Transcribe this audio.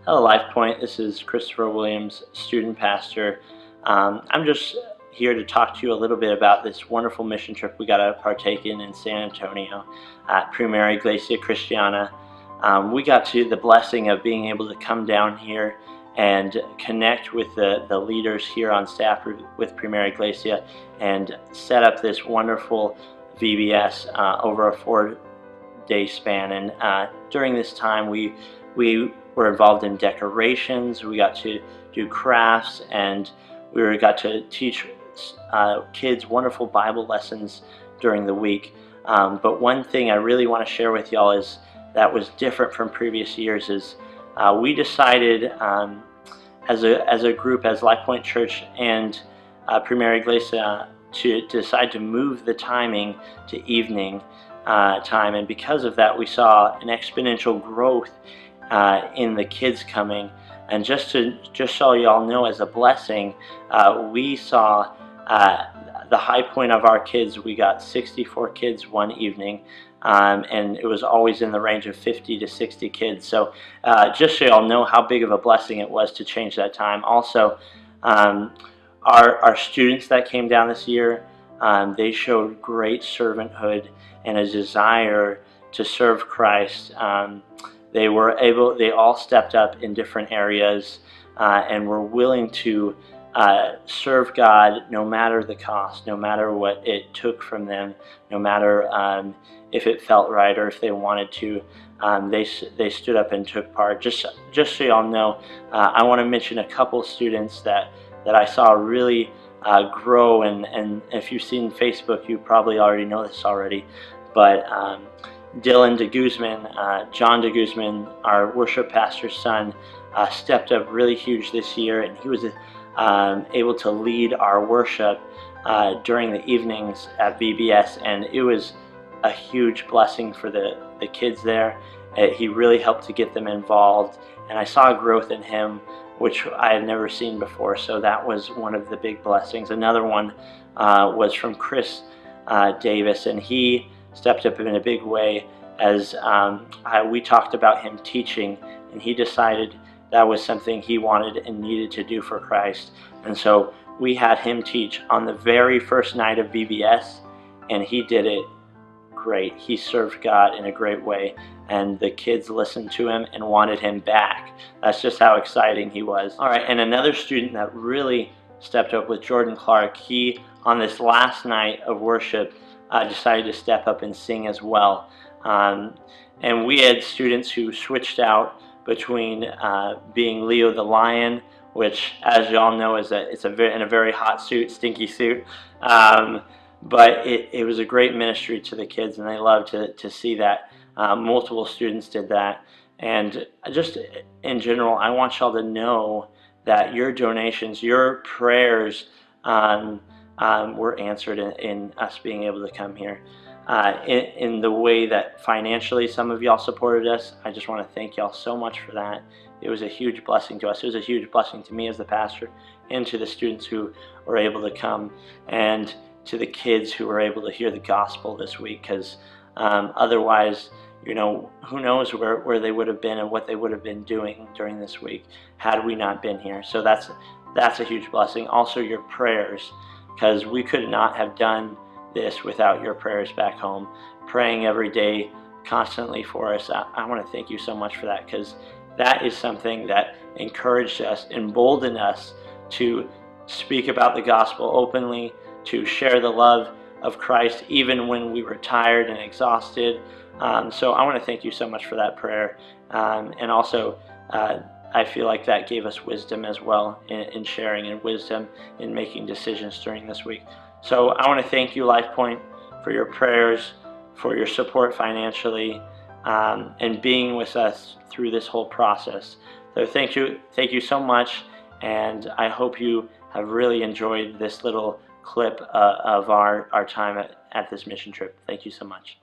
Hello, Life Point. This is Christopher Williams, student pastor. I'm just here to talk to you a little bit about this wonderful mission trip we got to partake in San Antonio at Primera Iglesia Cristiana. We got to the blessing of being able to come down here and connect with the leaders here on staff with Primera Iglesia and set up this wonderful VBS over a 4-day span. And during this time, we were involved in decorations. We got to do crafts, and we got to teach kids wonderful Bible lessons during the week. But one thing I really want to share with y'all is that was different from previous years is we decided as a group, as Life Point Church and Primera Iglesia, to decide to move the timing to evening time, and because of that we saw an exponential growth in the kids coming. And just so y'all know, as a blessing, we saw the high point of our kids. We got 64 kids one evening, and it was always in the range of 50 to 60 kids. So just so y'all know how big of a blessing it was to change that time. Also, our students that came down this year, they showed great servanthood and a desire to serve Christ. They all stepped up in different areas and were willing to serve God no matter the cost, no matter what it took from them, no matter if it felt right or if they wanted to. They stood up and took part. Just so y'all know, I want to mention a couple students that I saw really grow, and if you've seen Facebook, you probably already know this already, but Dylan de Guzman, John de Guzman, our worship pastor's son, stepped up really huge this year, and he was able to lead our worship during the evenings at VBS, and it was a huge blessing for the kids there. He really helped to get them involved, and I saw growth in him which I had never seen before, so that was one of the big blessings. Another one was from Chris Davis, and he stepped up in a big way as we talked about him teaching, and he decided that was something he wanted and needed to do for Christ. And so we had him teach on the very first night of VBS, and he did it great. He served God in a great way, and the kids listened to him and wanted him back. That's just how exciting he was. All right, and another student that really stepped up was Jordan Clark. He, on this last night of worship, decided to step up and sing as well. And we had students who switched out between being Leo the Lion, which, as y'all know, in a very hot suit, stinky suit. But it was a great ministry to the kids, and they loved to see that. Multiple students did that. And just in general, I want y'all to know that your donations, your prayers were answered in us being able to come here. In the way that financially some of y'all supported us, I just want to thank y'all so much for that. It was a huge blessing to us. It was a huge blessing to me as the pastor, and to the students who were able to come, and to the kids who were able to hear the gospel this week, because otherwise, you know, who knows where they would have been and what they would have been doing during this week had we not been here. So that's a huge blessing. Also, your prayers, because we could not have done this without your prayers back home, praying every day constantly for us. I want to thank you so much for that, because that is something that encouraged us, emboldened us to speak about the gospel openly, to share the love of Christ even when we were tired and exhausted. So I want to thank you so much for that prayer, and also I feel like that gave us wisdom as well in sharing, and wisdom in making decisions during this week. So I want to thank you, Life Point, for your prayers, for your support financially, and being with us through this whole process. So thank you so much, and I hope you have really enjoyed this little clip of our time at this mission trip. Thank you so much.